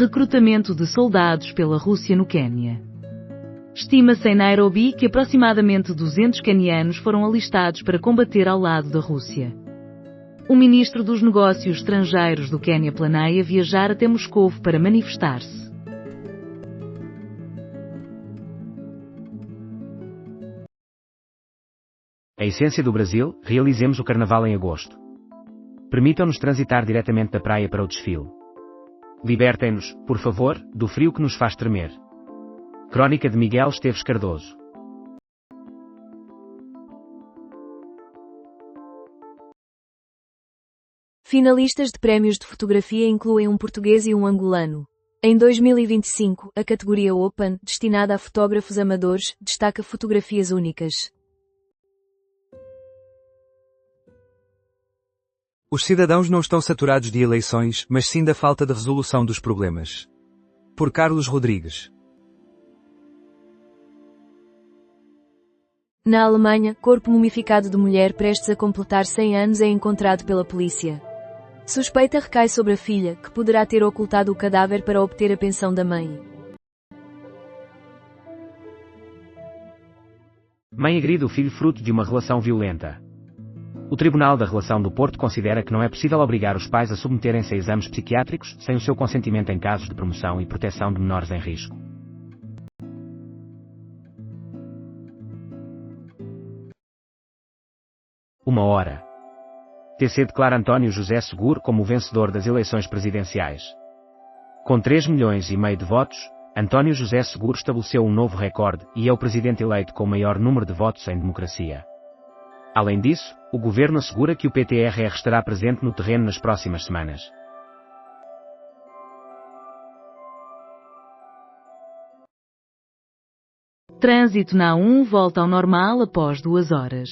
Recrutamento de soldados pela Rússia no Quênia. Estima-se em Nairobi que aproximadamente 200 quenianos foram alistados para combater ao lado da Rússia. O ministro dos Negócios Estrangeiros do Quênia planeia viajar até Moscovo para manifestar-se. A essência do Brasil, realizemos o Carnaval em agosto. Permitam-nos transitar diretamente da praia para o desfile. Libertem-nos, por favor, do frio que nos faz tremer. Crônica de Miguel Esteves Cardoso. Finalistas de prémios de fotografia incluem um português e um angolano. Em 2025, a categoria Open, destinada a fotógrafos amadores, destaca fotografias únicas. Os cidadãos não estão saturados de eleições, mas sim da falta de resolução dos problemas. Por Carlos Rodrigues. Na Alemanha, corpo mumificado de mulher prestes a completar 100 anos é encontrado pela polícia. Suspeita recai sobre a filha, que poderá ter ocultado o cadáver para obter a pensão da mãe. Mãe agride o filho fruto de uma relação violenta. O Tribunal da Relação do Porto considera que não é possível obrigar os pais a submeterem-se a exames psiquiátricos sem o seu consentimento em casos de promoção e proteção de menores em risco. Uma hora. TC declara António José Seguro como o vencedor das eleições presidenciais. Com 3,5 milhões de votos, António José Seguro estabeleceu um novo recorde e é o presidente eleito com o maior número de votos em democracia. Além disso, o governo assegura que o PTRR estará presente no terreno nas próximas semanas. Trânsito na A1 volta ao normal após 2 horas.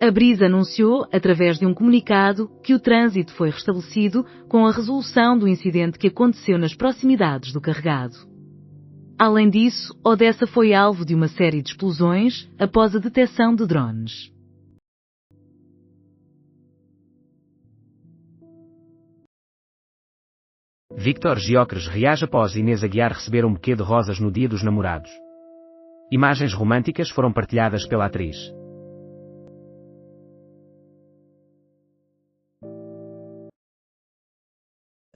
A Brisa anunciou, através de um comunicado, que o trânsito foi restabelecido com a resolução do incidente que aconteceu nas proximidades do carregado. Além disso, Odessa foi alvo de uma série de explosões após a detecção de drones. Victor Giocres reage após Inês Aguiar receber um buquê de rosas no Dia dos Namorados. Imagens românticas foram partilhadas pela atriz.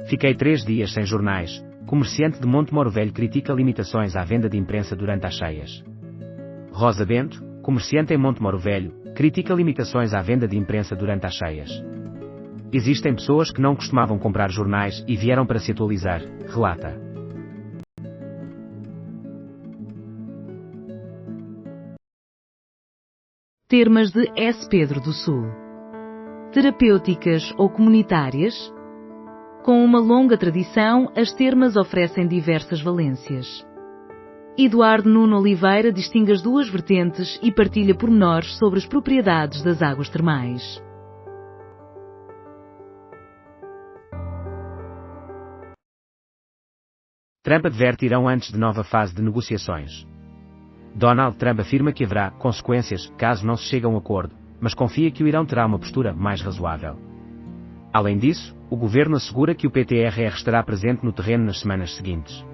Fiquei 3 dias sem jornais. Comerciante de Monte Moro Velho critica limitações à venda de imprensa durante as cheias. Rosa Bento, comerciante em Monte Moro Velho, critica limitações à venda de imprensa durante as cheias. Existem pessoas que não costumavam comprar jornais e vieram para se atualizar, relata. Termas de S. Pedro do Sul. Terapêuticas ou comunitárias? Com uma longa tradição, as termas oferecem diversas valências. Eduardo Nuno Oliveira distingue as duas vertentes e partilha pormenores sobre as propriedades das águas termais. Trump adverte Irão antes de nova fase de negociações. Donald Trump afirma que haverá consequências caso não se chegue a um acordo, mas confia que o Irão terá uma postura mais razoável. Além disso, o governo assegura que o PTRR estará presente no terreno nas semanas seguintes.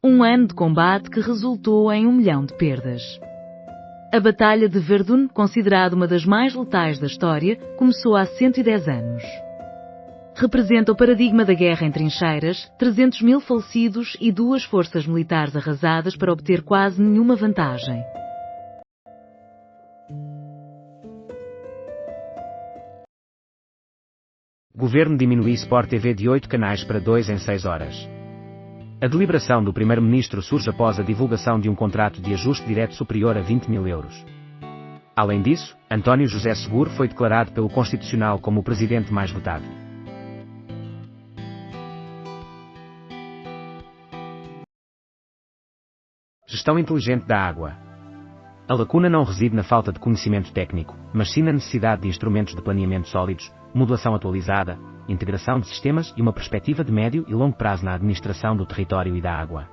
Um ano de combate que resultou em 1 milhão de perdas. A Batalha de Verdun, considerada uma das mais letais da história, começou há 110 anos. Representa o paradigma da guerra em trincheiras, 300 mil falecidos e 2 forças militares arrasadas para obter quase nenhuma vantagem. Governo diminui Sport TV de 8 canais para 2 em 6 horas. A deliberação do primeiro-ministro surge após a divulgação de um contrato de ajuste direto superior a 20 mil euros. Além disso, António José Seguro foi declarado pelo Constitucional como o presidente mais votado. Gestão inteligente da água. A lacuna não reside na falta de conhecimento técnico, mas sim na necessidade de instrumentos de planeamento sólidos, modulação atualizada, integração de sistemas e uma perspectiva de médio e longo prazo na administração do território e da água.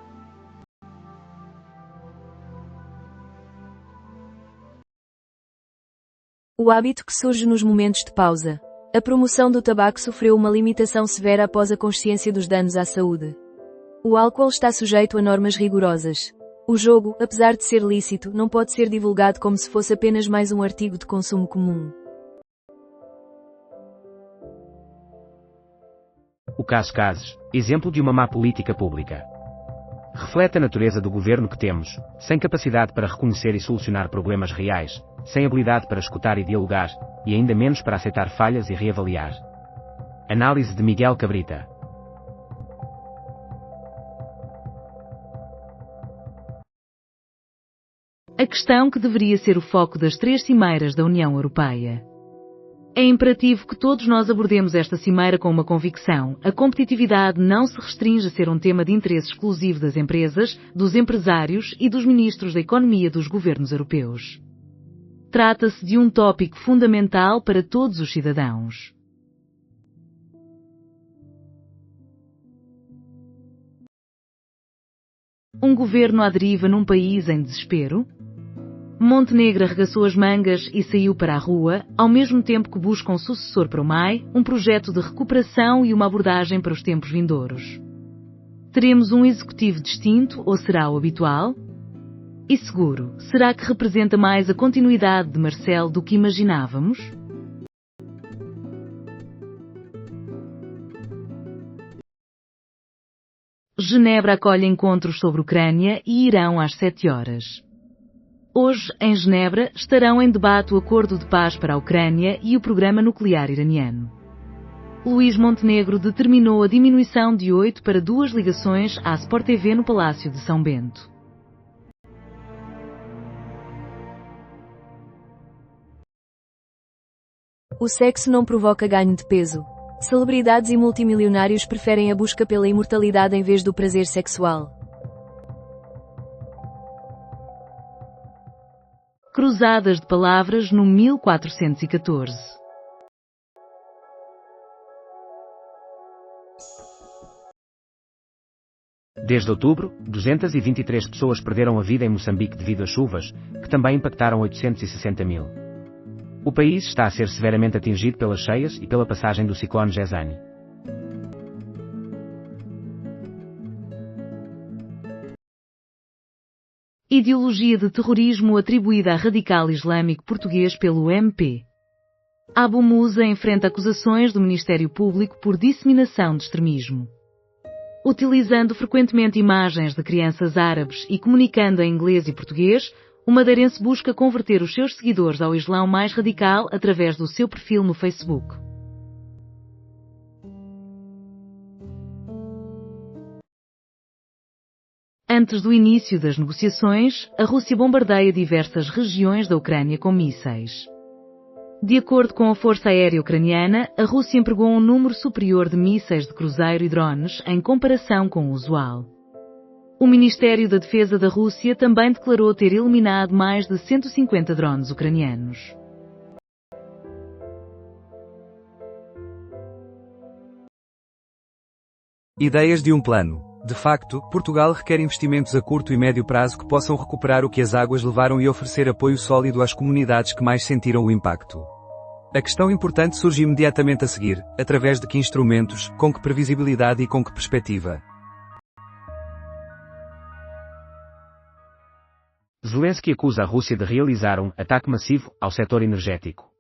O hábito que surge nos momentos de pausa. A promoção do tabaco sofreu uma limitação severa após a consciência dos danos à saúde. O álcool está sujeito a normas rigorosas. O jogo, apesar de ser lícito, não pode ser divulgado como se fosse apenas mais um artigo de consumo comum. O caso Cases, exemplo de uma má política pública. Reflete a natureza do governo que temos, sem capacidade para reconhecer e solucionar problemas reais, sem habilidade para escutar e dialogar, e ainda menos para aceitar falhas e reavaliar. Análise de Miguel Cabrita. A questão que deveria ser o foco das 3 cimeiras da União Europeia. É imperativo que todos nós abordemos esta cimeira com uma convicção: a competitividade não se restringe a ser um tema de interesse exclusivo das empresas, dos empresários e dos ministros da economia dos governos europeus. Trata-se de um tópico fundamental para todos os cidadãos. Um governo à deriva num país em desespero? Montenegro arregaçou as mangas e saiu para a rua, ao mesmo tempo que busca um sucessor para o MAI, um projeto de recuperação e uma abordagem para os tempos vindouros. Teremos um executivo distinto ou será o habitual? E seguro, será que representa mais a continuidade de Marcel do que imaginávamos? Genebra acolhe encontros sobre Ucrânia e Irão às 7 horas. Hoje, em Genebra, estarão em debate o acordo de paz para a Ucrânia e o programa nuclear iraniano. Luís Montenegro determinou a diminuição de 8 para 2 ligações à Sport TV no Palácio de São Bento. O sexo não provoca ganho de peso. Celebridades e multimilionários preferem a busca pela imortalidade em vez do prazer sexual. Cruzadas de palavras no 1414. Desde outubro, 223 pessoas perderam a vida em Moçambique devido às chuvas, que também impactaram 860 mil. O país está a ser severamente atingido pelas cheias e pela passagem do ciclone Gezani. Ideologia de terrorismo atribuída a radical islâmico português pelo MP. Abu Musa enfrenta acusações do Ministério Público por disseminação de extremismo. Utilizando frequentemente imagens de crianças árabes e comunicando em inglês e português, o madeirense busca converter os seus seguidores ao Islão mais radical através do seu perfil no Facebook. Antes do início das negociações, a Rússia bombardeia diversas regiões da Ucrânia com mísseis. De acordo com a Força Aérea Ucraniana, a Rússia empregou um número superior de mísseis de cruzeiro e drones em comparação com o usual. O Ministério da Defesa da Rússia também declarou ter eliminado mais de 150 drones ucranianos. Ideias de um plano. De facto, Portugal requer investimentos a curto e médio prazo que possam recuperar o que as águas levaram e oferecer apoio sólido às comunidades que mais sentiram o impacto. A questão importante surge imediatamente a seguir: através de que instrumentos, com que previsibilidade e com que perspectiva? Zelensky acusa a Rússia de realizar um ataque massivo ao setor energético.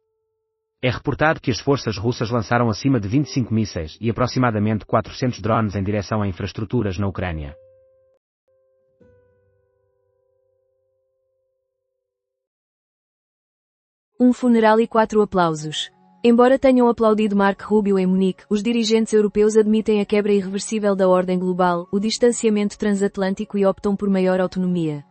É reportado que as forças russas lançaram acima de 25 mísseis e aproximadamente 400 drones em direção a infraestruturas na Ucrânia. Um funeral e 4 aplausos. Embora tenham aplaudido Marco Rubio em Munique, os dirigentes europeus admitem a quebra irreversível da ordem global, o distanciamento transatlântico e optam por maior autonomia.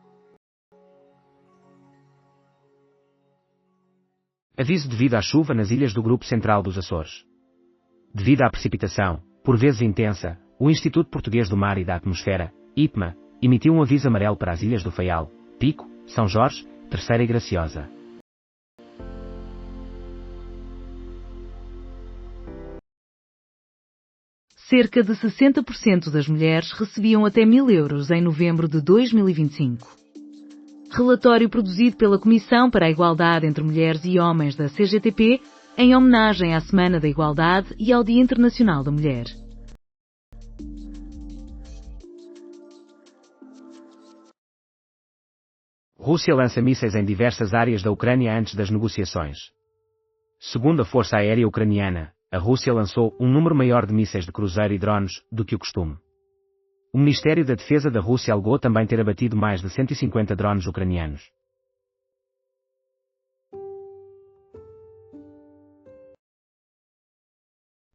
Aviso devido à chuva nas ilhas do Grupo Central dos Açores. Devido à precipitação, por vezes intensa, o Instituto Português do Mar e da Atmosfera, IPMA, emitiu um aviso amarelo para as ilhas do Faial, Pico, São Jorge, Terceira e Graciosa. Cerca de 60% das mulheres recebiam até 1.000 euros em novembro de 2025. Relatório produzido pela Comissão para a Igualdade entre Mulheres e Homens da CGTP, em homenagem à Semana da Igualdade e ao Dia Internacional da Mulher. Rússia lança mísseis em diversas áreas da Ucrânia antes das negociações. Segundo a Força Aérea Ucraniana, a Rússia lançou um número maior de mísseis de cruzeiro e drones do que o costume. O Ministério da Defesa da Rússia alegou também ter abatido mais de 150 drones ucranianos.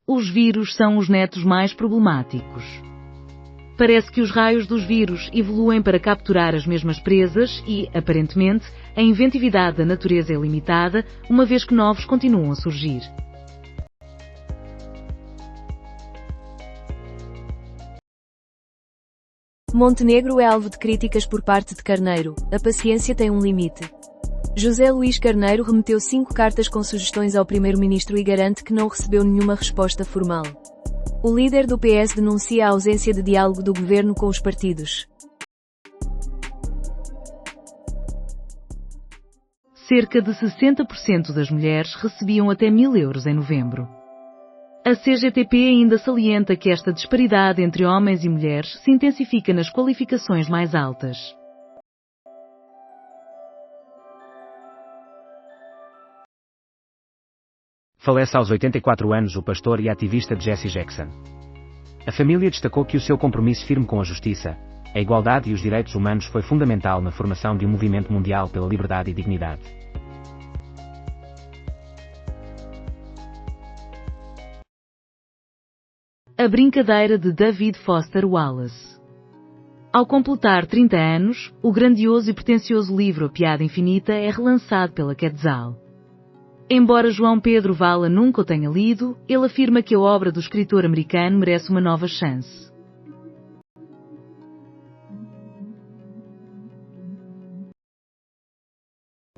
Os vírus são os netos mais problemáticos. Parece que os raios dos vírus evoluem para capturar as mesmas presas e, aparentemente, a inventividade da natureza é limitada, uma vez que novos continuam a surgir. Montenegro é alvo de críticas por parte de Carneiro. A paciência tem um limite. José Luís Carneiro remeteu 5 cartas com sugestões ao primeiro-ministro e garante que não recebeu nenhuma resposta formal. O líder do PS denuncia a ausência de diálogo do governo com os partidos. Cerca de 60% das mulheres recebiam até 1.000 euros em novembro. A CGTP ainda salienta que esta disparidade entre homens e mulheres se intensifica nas qualificações mais altas. Falece aos 84 anos o pastor e ativista Jesse Jackson. A família destacou que o seu compromisso firme com a justiça, a igualdade e os direitos humanos foi fundamental na formação de um movimento mundial pela liberdade e dignidade. A brincadeira de David Foster Wallace. Ao completar 30 anos, o grandioso e pretensioso livro A Piada Infinita é relançado pela Quetzal. Embora João Pedro Vala nunca o tenha lido, ele afirma que a obra do escritor americano merece uma nova chance.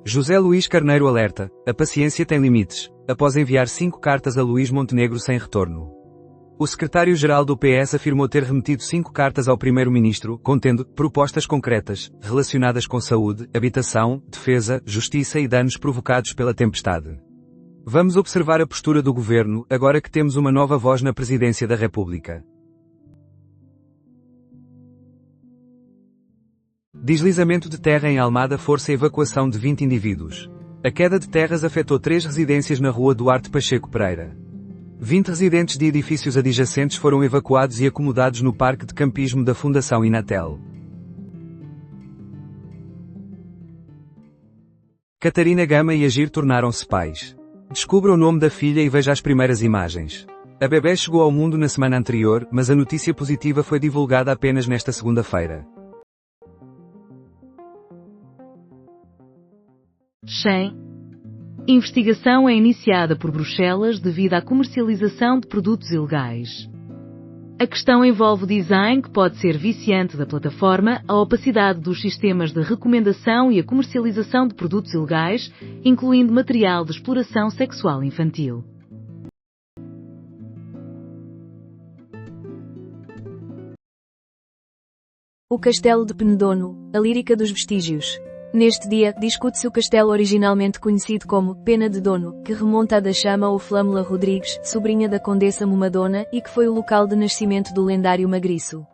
José Luís Carneiro alerta: a paciência tem limites, após enviar 5 cartas a Luís Montenegro sem retorno. O secretário-geral do PS afirmou ter remetido 5 cartas ao primeiro-ministro, contendo propostas concretas, relacionadas com saúde, habitação, defesa, justiça e danos provocados pela tempestade. Vamos observar a postura do governo, agora que temos uma nova voz na presidência da República. Deslizamento de terra em Almada força a evacuação de 20 indivíduos. A queda de terras afetou 3 residências na rua Duarte Pacheco Pereira. 20 residentes de edifícios adjacentes foram evacuados e acomodados no parque de campismo da Fundação Inatel. Catarina Gama e Agir tornaram-se pais. Descubra o nome da filha e veja as primeiras imagens. A bebé chegou ao mundo na semana anterior, mas a notícia positiva foi divulgada apenas nesta segunda-feira. Shein. Investigação é iniciada por Bruxelas devido à comercialização de produtos ilegais. A questão envolve o design que pode ser viciante da plataforma, a opacidade dos sistemas de recomendação e a comercialização de produtos ilegais, incluindo material de exploração sexual infantil. O Castelo de Penedono, a lírica dos vestígios. Neste dia, discute-se o castelo originalmente conhecido como Pena de Dono, que remonta a da Chama ou Flâmula Rodrigues, sobrinha da Condessa Momadona, e que foi o local de nascimento do lendário Magriço.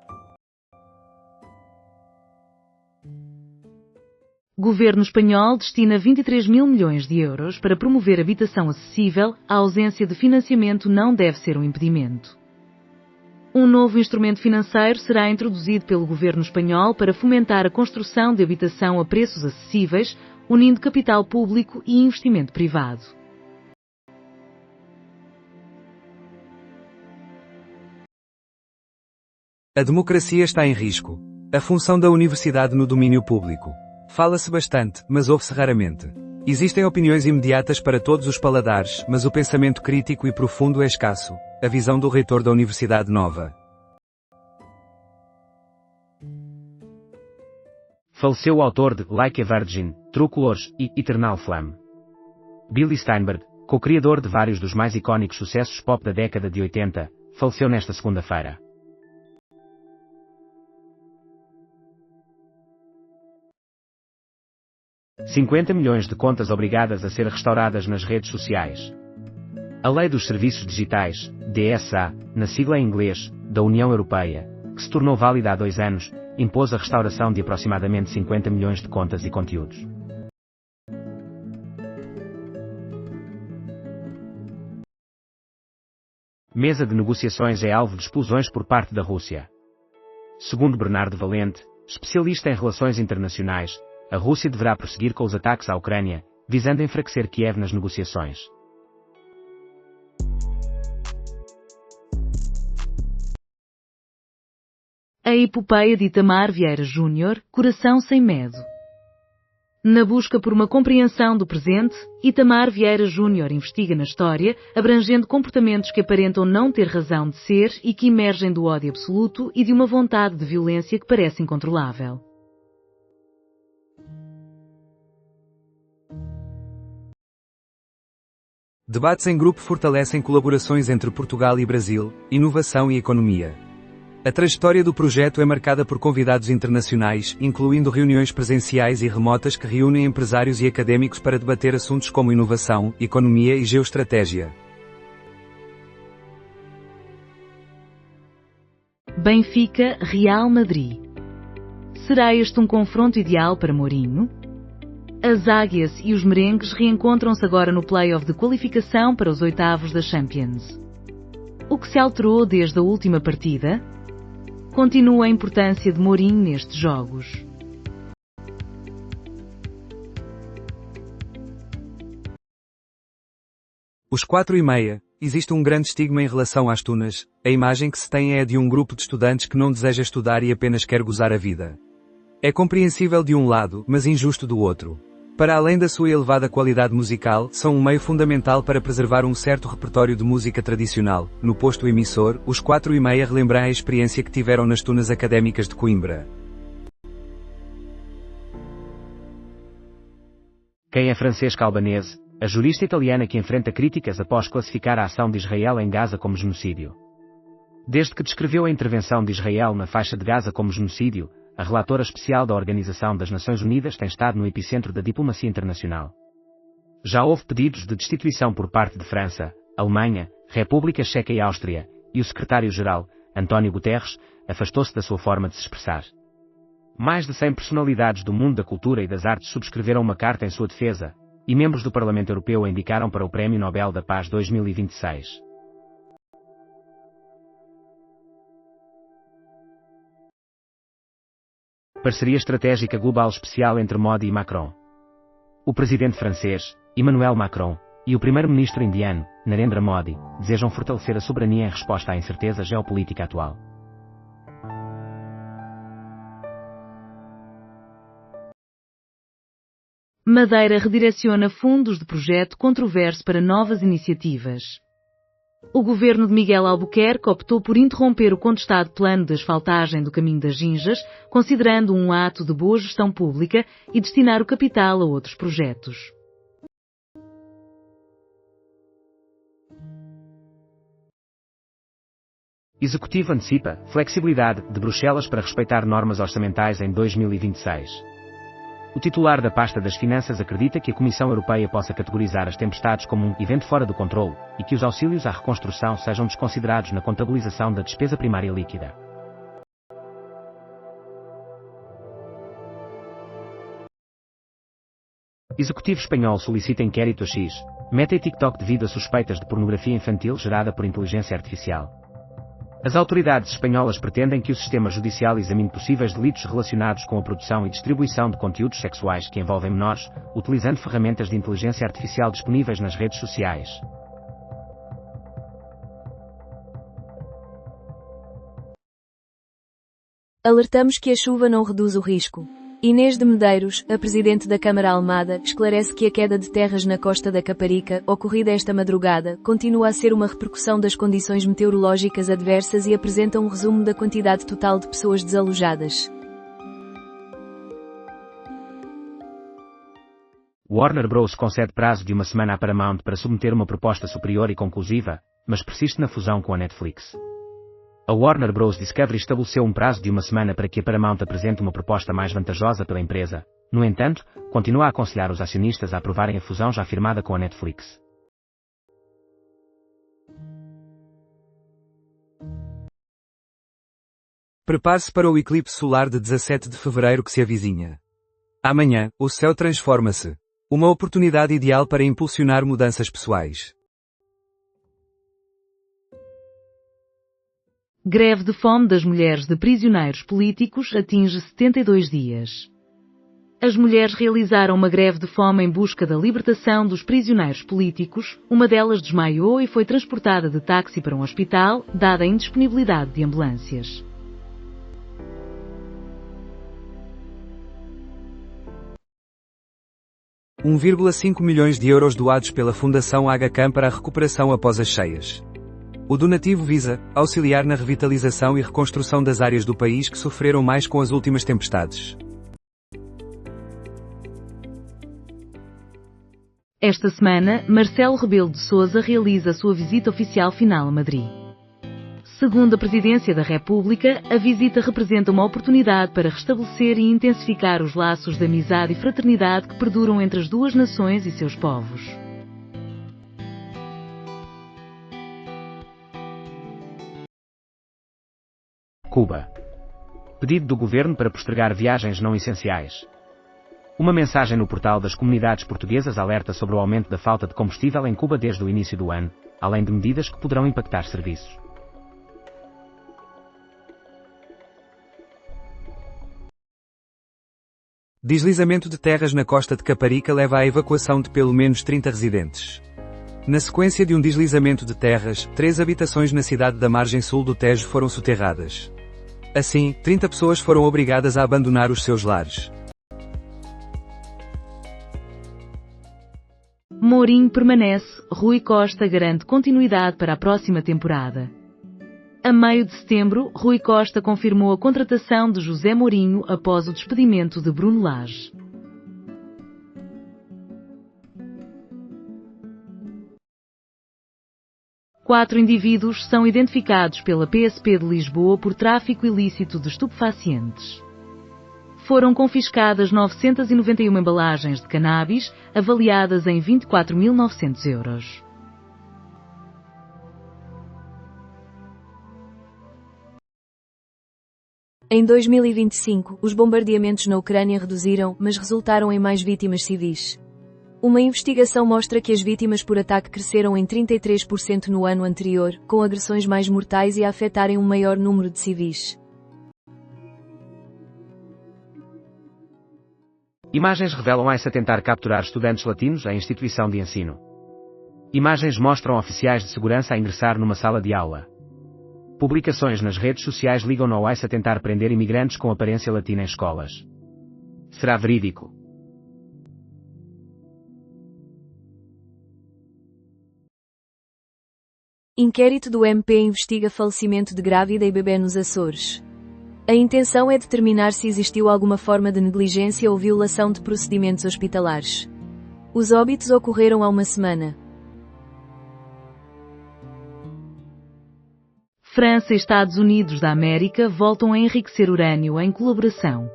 Governo espanhol destina 23 mil milhões de euros para promover habitação acessível, a ausência de financiamento não deve ser um impedimento. Um novo instrumento financeiro será introduzido pelo governo espanhol para fomentar a construção de habitação a preços acessíveis, unindo capital público e investimento privado. A democracia está em risco. A função da universidade no domínio público. Fala-se bastante, mas ouve-se raramente. Existem opiniões imediatas para todos os paladares, mas o pensamento crítico e profundo é escasso. A visão do reitor da Universidade Nova. Faleceu o autor de Like a Virgin, True Colors e Eternal Flame. Billy Steinberg, co-criador de vários dos mais icónicos sucessos pop da década de 80, faleceu nesta segunda-feira. 50 milhões de contas obrigadas a ser restauradas nas redes sociais. A Lei dos Serviços Digitais, DSA, na sigla em inglês, da União Europeia, que se tornou válida há 2 anos, impôs a restauração de aproximadamente 50 milhões de contas e conteúdos. Mesa de negociações é alvo de explosões por parte da Rússia. Segundo Bernardo Valente, especialista em relações internacionais, a Rússia deverá prosseguir com os ataques à Ucrânia, visando enfraquecer Kiev nas negociações. A epopeia de Itamar Vieira Júnior, Coração sem Medo. Na busca por uma compreensão do presente, Itamar Vieira Júnior investiga na história, abrangendo comportamentos que aparentam não ter razão de ser e que emergem do ódio absoluto e de uma vontade de violência que parece incontrolável. Debates em grupo fortalecem colaborações entre Portugal e Brasil, inovação e economia. A trajetória do projeto é marcada por convidados internacionais, incluindo reuniões presenciais e remotas que reúnem empresários e académicos para debater assuntos como inovação, economia e geoestratégia. Benfica, Real Madrid. Será este um confronto ideal para Mourinho? As águias e os merengues reencontram-se agora no play-off de qualificação para os oitavos da Champions. O que se alterou desde a última partida? Continua a importância de Mourinho nestes jogos. Os 4:30, existe um grande estigma em relação às tunas, a imagem que se tem é a de um grupo de estudantes que não deseja estudar e apenas quer gozar a vida. É compreensível de um lado, mas injusto do outro. Para além da sua elevada qualidade musical, são um meio fundamental para preservar um certo repertório de música tradicional. No posto emissor, os 4:30 relembram a experiência que tiveram nas tunas académicas de Coimbra. Quem é Francesca Albanese, a jurista italiana que enfrenta críticas após classificar a ação de Israel em Gaza como genocídio. Desde que descreveu a intervenção de Israel na faixa de Gaza como genocídio, a relatora especial da Organização das Nações Unidas tem estado no epicentro da diplomacia internacional. Já houve pedidos de destituição por parte de França, Alemanha, República Checa e Áustria, e o secretário-geral, António Guterres, afastou-se da sua forma de se expressar. Mais de 100 personalidades do mundo da cultura e das artes subscreveram uma carta em sua defesa, e membros do Parlamento Europeu a indicaram para o Prémio Nobel da Paz 2026. Parceria estratégica global especial entre Modi e Macron. O presidente francês, Emmanuel Macron, e o primeiro-ministro indiano, Narendra Modi, desejam fortalecer a soberania em resposta à incerteza geopolítica atual. Madeira redireciona fundos de projeto controverso para novas iniciativas. O governo de Miguel Albuquerque optou por interromper o contestado plano de asfaltagem do Caminho das Ginjas, considerando um ato de boa gestão pública, e destinar o capital a outros projetos. Executivo antecipa flexibilidade de Bruxelas para respeitar normas orçamentais em 2026. O titular da pasta das Finanças acredita que a Comissão Europeia possa categorizar as tempestades como um evento fora do controle e que os auxílios à reconstrução sejam desconsiderados na contabilização da despesa primária líquida. Executivo espanhol solicita inquérito a X, Meta e TikTok devido a suspeitas de pornografia infantil gerada por inteligência artificial. As autoridades espanholas pretendem que o sistema judicial examine possíveis delitos relacionados com a produção e distribuição de conteúdos sexuais que envolvem menores, utilizando ferramentas de inteligência artificial disponíveis nas redes sociais. Alertamos que a chuva não reduz o risco. Inês de Medeiros, a presidente da Câmara Almada, esclarece que a queda de terras na costa da Caparica, ocorrida esta madrugada, continua a ser uma repercussão das condições meteorológicas adversas e apresenta um resumo da quantidade total de pessoas desalojadas. Warner Bros. Concede prazo de uma semana à Paramount para submeter uma proposta superior e conclusiva, mas persiste na fusão com a Netflix. A Warner Bros. Discovery estabeleceu um prazo de uma semana para que a Paramount apresente uma proposta mais vantajosa pela empresa. No entanto, continua a aconselhar os acionistas a aprovarem a fusão já firmada com a Netflix. Prepare-se para o eclipse solar de 17 de fevereiro que se avizinha. Amanhã, o céu transforma-se. Uma oportunidade ideal para impulsionar mudanças pessoais. Greve de fome das mulheres de prisioneiros políticos atinge 72 dias. As mulheres realizaram uma greve de fome em busca da libertação dos prisioneiros políticos. Uma delas desmaiou e foi transportada de táxi para um hospital, dada a indisponibilidade de ambulâncias. €1,5 milhões doados pela Fundação Aga Khan para a recuperação após as cheias. O donativo visa auxiliar na revitalização e reconstrução das áreas do país que sofreram mais com as últimas tempestades. Esta semana, Marcelo Rebelo de Sousa realiza a sua visita oficial final a Madrid. Segundo a Presidência da República, a visita representa uma oportunidade para restabelecer e intensificar os laços de amizade e fraternidade que perduram entre as duas nações e seus povos. Cuba. Pedido do governo para postergar viagens não essenciais. Uma mensagem no portal das comunidades portuguesas alerta sobre o aumento da falta de combustível em Cuba desde o início do ano, além de medidas que poderão impactar serviços. Deslizamento de terras na costa de Caparica leva à evacuação de pelo menos 30 residentes. Na sequência de um deslizamento de terras, 3 habitações na cidade da margem sul do Tejo foram soterradas. Assim, 30 pessoas foram obrigadas a abandonar os seus lares. Mourinho permanece, Rui Costa garante continuidade para a próxima temporada. A meio de setembro, Rui Costa confirmou a contratação de José Mourinho após o despedimento de Bruno Lage. Quatro indivíduos são identificados pela PSP de Lisboa por tráfico ilícito de estupefacientes. Foram confiscadas 991 embalagens de cannabis, avaliadas em €24.900. Em 2025, os bombardeamentos na Ucrânia reduziram, mas resultaram em mais vítimas civis. Uma investigação mostra que as vítimas por ataque cresceram em 33% no ano anterior, com agressões mais mortais e a afetarem um maior número de civis. Imagens revelam ICE a tentar capturar estudantes latinos à instituição de ensino. Imagens mostram oficiais de segurança a ingressar numa sala de aula. Publicações nas redes sociais ligam ao ICE a tentar prender imigrantes com aparência latina em escolas. Será verídico? Inquérito do MP investiga falecimento de grávida e bebê nos Açores. A intenção é determinar se existiu alguma forma de negligência ou violação de procedimentos hospitalares. Os óbitos ocorreram há uma semana. França e Estados Unidos da América voltam a enriquecer urânio em colaboração.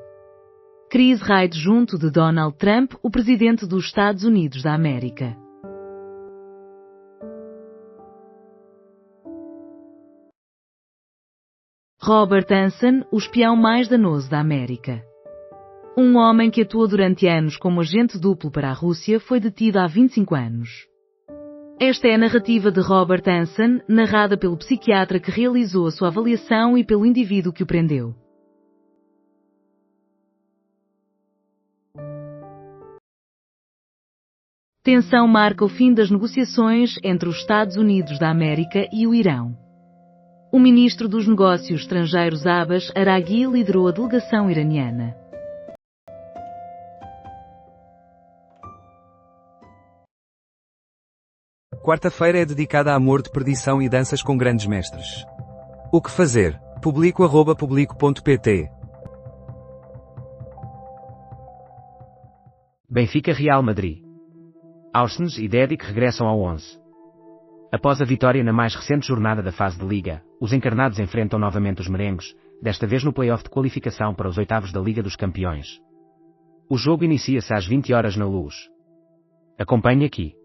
Chris Wright junto de Donald Trump, o presidente dos Estados Unidos da América. Robert Hanssen, o espião mais danoso da América. Um homem que atuou durante anos como agente duplo para a Rússia foi detido há 25 anos. Esta é a narrativa de Robert Hanssen, narrada pelo psiquiatra que realizou a sua avaliação e pelo indivíduo que o prendeu. Tensão marca o fim das negociações entre os Estados Unidos da América e o Irão. O ministro dos Negócios Estrangeiros Abbas Araghi liderou a delegação iraniana. Quarta-feira é dedicada a amor de perdição e danças com grandes mestres. O que fazer? Publico@publico.pt. Benfica Real Madrid. Ausnes e Dedic regressam ao 11. Após a vitória na mais recente jornada da fase de Liga, os encarnados enfrentam novamente os merengues, desta vez no play-off de qualificação para os oitavos da Liga dos Campeões. O jogo inicia-se às 20 horas na Luz. Acompanhe aqui.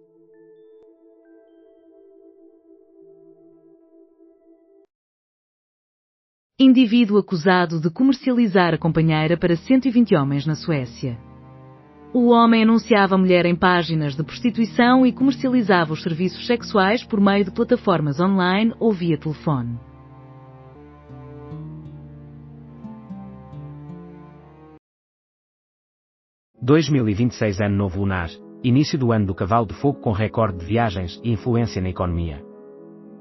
Indivíduo acusado de comercializar a companheira para 120 homens na Suécia. O homem anunciava a mulher em páginas de prostituição e comercializava os serviços sexuais por meio de plataformas online ou via telefone. – 2026 Ano Novo Lunar, início do ano do Cavalo de Fogo com recorde de viagens e influência na economia.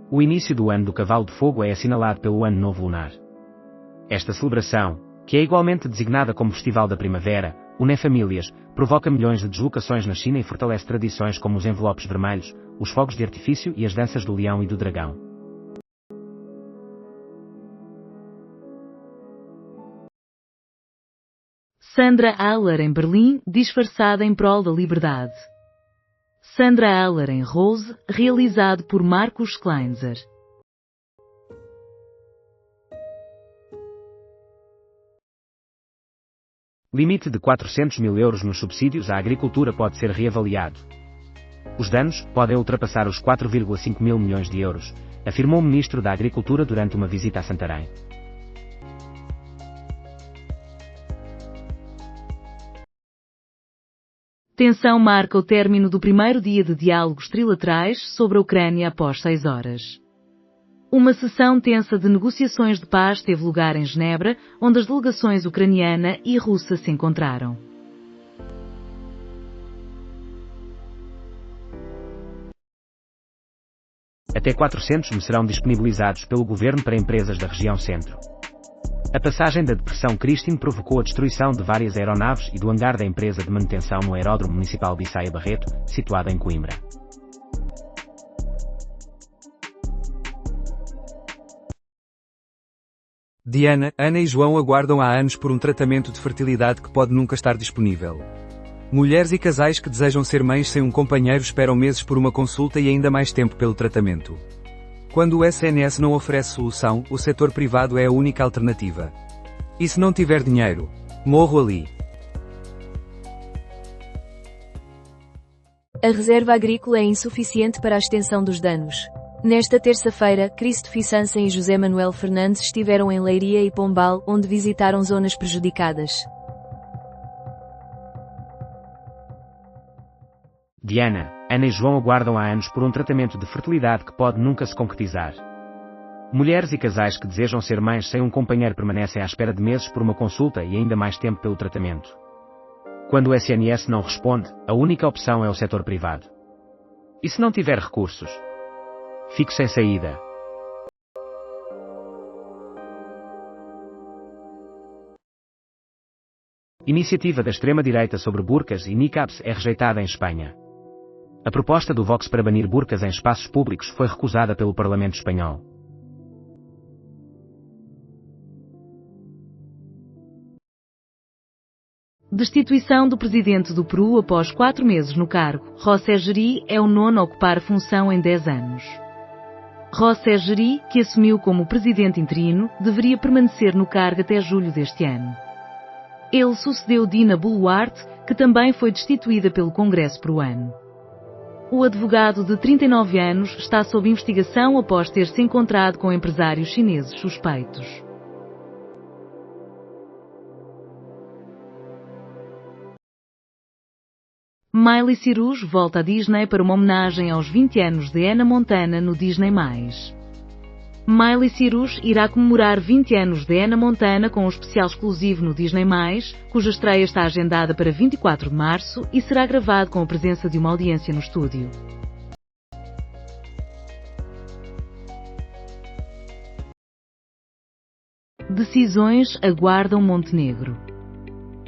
O início do ano do Cavalo de Fogo é assinalado pelo Ano Novo Lunar. Esta celebração, que é igualmente designada como Festival da Primavera, une famílias, provoca milhões de deslocações na China e fortalece tradições como os envelopes vermelhos, os fogos de artifício e as danças do leão e do dragão. Sandra Haller em Berlim, disfarçada em prol da liberdade. Sandra Haller em Rose, realizado por Markus Kleinzer. Limite de 400 mil euros nos subsídios à agricultura pode ser reavaliado. Os danos podem ultrapassar os 4,5 mil milhões de euros, afirmou o ministro da Agricultura durante uma visita a Santarém. Tensão marca o término do primeiro dia de diálogos trilaterais sobre a Ucrânia após 6 horas. Uma sessão tensa de negociações de paz teve lugar em Genebra, onde as delegações ucraniana e russa se encontraram. Até 400 me serão disponibilizados pelo governo para empresas da região centro. A passagem da Depressão Christine provocou a destruição de várias aeronaves e do hangar da empresa de manutenção no Aeródromo Municipal de Issaia Barreto, situado em Coimbra. Diana, Ana e João aguardam há anos por um tratamento de fertilidade que pode nunca estar disponível. Mulheres e casais que desejam ser mães sem um companheiro esperam meses por uma consulta e ainda mais tempo pelo tratamento. Quando o SNS não oferece solução, o setor privado é a única alternativa. E se não tiver dinheiro? Morro ali. A reserva agrícola é insuficiente para a extensão dos danos. Nesta terça-feira, Cristo Sansen e José Manuel Fernandes estiveram em Leiria e Pombal, onde visitaram zonas prejudicadas. Diana, Ana e João aguardam há anos por um tratamento de fertilidade que pode nunca se concretizar. Mulheres e casais que desejam ser mães sem um companheiro permanecem à espera de meses por uma consulta e ainda mais tempo pelo tratamento. Quando o SNS não responde, a única opção é o setor privado. E se não tiver recursos? Fico sem saída. Iniciativa da extrema-direita sobre burcas e niqabs é rejeitada em Espanha. A proposta do Vox para banir burcas em espaços públicos foi recusada pelo Parlamento espanhol. Destituição do presidente do Peru após 4 meses no cargo. José Geri é o nono a ocupar a função em 10 anos. José Geri, que assumiu como presidente interino, deveria permanecer no cargo até julho deste ano. Ele sucedeu Dina Boluarte, que também foi destituída pelo Congresso peruano. O advogado de 39 anos está sob investigação após ter se encontrado com empresários chineses suspeitos. Miley Cyrus volta à Disney para uma homenagem aos 20 anos de Hannah Montana no Disney+. Miley Cyrus irá comemorar 20 anos de Hannah Montana com um especial exclusivo no Disney+, cuja estreia está agendada para 24 de março e será gravado com a presença de uma audiência no estúdio. Decisões aguardam Montenegro.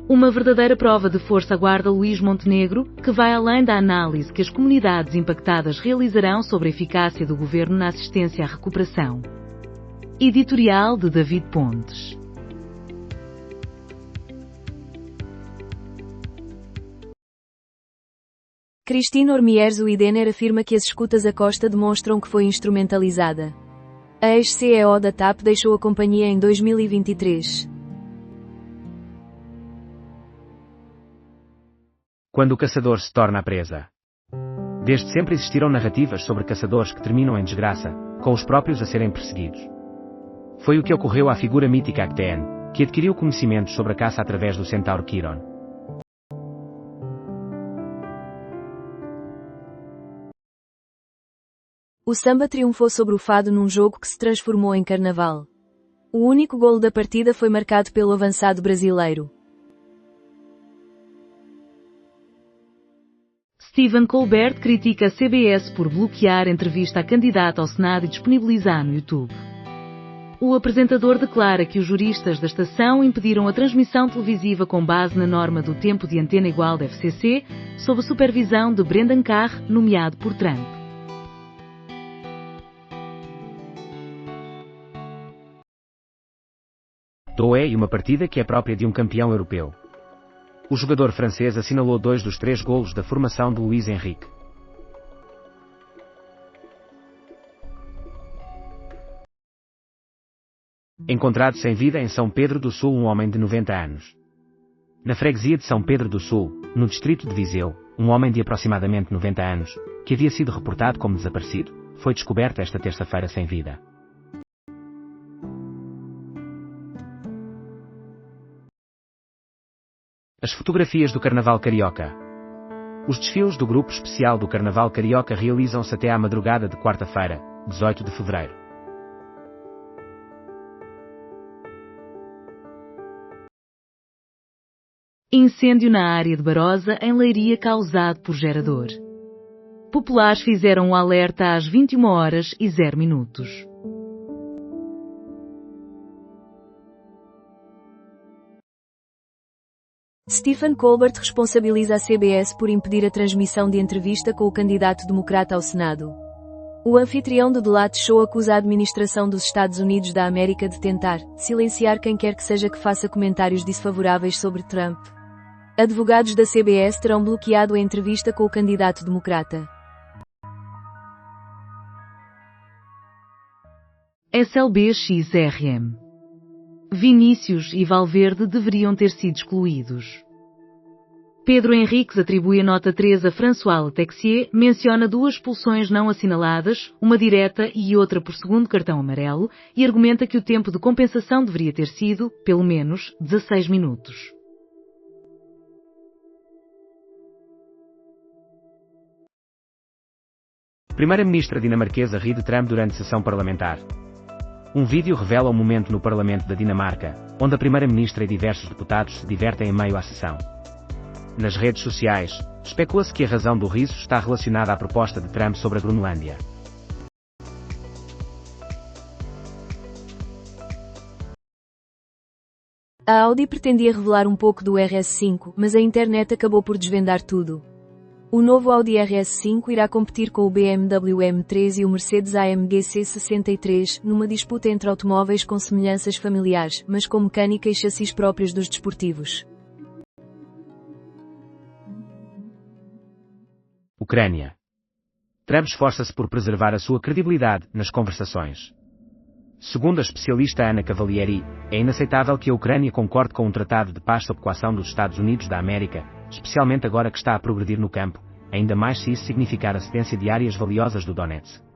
Uma verdadeira prova de força aguarda Luís Montenegro, que vai além da análise que as comunidades impactadas realizarão sobre a eficácia do governo na assistência à recuperação. Editorial de David Pontes. Christine Ormiers Uidener afirma que as escutas à costa demonstram que foi instrumentalizada. A ex-CEO da TAP deixou a companhia em 2023. Quando o caçador se torna a presa. Desde sempre existiram narrativas sobre caçadores que terminam em desgraça, com os próprios a serem perseguidos. Foi o que ocorreu à figura mítica Actaeon, que adquiriu conhecimentos sobre a caça através do centauro Chiron. O samba triunfou sobre o fado num jogo que se transformou em carnaval. O único golo da partida foi marcado pelo avançado brasileiro. Stephen Colbert critica a CBS por bloquear a entrevista à candidata ao Senado e disponibilizar no YouTube. O apresentador declara que os juristas da estação impediram a transmissão televisiva com base na norma do tempo de antena igual da FCC, sob a supervisão de Brendan Carr, nomeado por Trump. Doué e uma partida que é própria de um campeão europeu. O jogador francês assinalou 2 dos 3 golos da formação de Luís Henrique. Encontrado sem vida em São Pedro do Sul um homem de 90 anos. Na freguesia de São Pedro do Sul, no distrito de Viseu, um homem de aproximadamente 90 anos, que havia sido reportado como desaparecido, foi descoberto esta terça-feira sem vida. As fotografias do Carnaval Carioca. Os desfiles do Grupo Especial do Carnaval Carioca realizam-se até à madrugada de quarta-feira, 18 de fevereiro. Incêndio na área de Barosa, em Leiria, causado por gerador. Populares fizeram o alerta às 21h00. Stephen Colbert responsabiliza a CBS por impedir a transmissão de entrevista com o candidato democrata ao Senado. O anfitrião do Late Show acusa a administração dos Estados Unidos da América de tentar silenciar quem quer que seja que faça comentários desfavoráveis sobre Trump. Advogados da CBS terão bloqueado a entrevista com o candidato democrata. SLB-XRM. Vinícius e Valverde deveriam ter sido excluídos. Pedro Henriques atribui a nota 3 a François Letexier, menciona 2 expulsões não assinaladas, uma direta e outra por segundo cartão amarelo, e argumenta que o tempo de compensação deveria ter sido, pelo menos, 16 minutos. Primeira-ministra dinamarquesa ri de Trump durante sessão parlamentar. Um vídeo revela o momento no Parlamento da Dinamarca, onde a Primeira-Ministra e diversos deputados se divertem em meio à sessão. Nas redes sociais, especula-se que a razão do riso está relacionada à proposta de Trump sobre a Groenlândia. A Audi pretendia revelar um pouco do RS5, mas a internet acabou por desvendar tudo. O novo Audi RS5 irá competir com o BMW M3 e o Mercedes AMG C63, numa disputa entre automóveis com semelhanças familiares, mas com mecânica e chassis próprios dos desportivos. Ucrânia. Trump esforça-se por preservar a sua credibilidade nas conversações. Segundo a especialista Ana Cavalieri, é inaceitável que a Ucrânia concorde com um tratado de paz sob coação dos Estados Unidos da América, especialmente agora que está a progredir no campo, ainda mais se isso significar a cedência de áreas valiosas do Donetsk.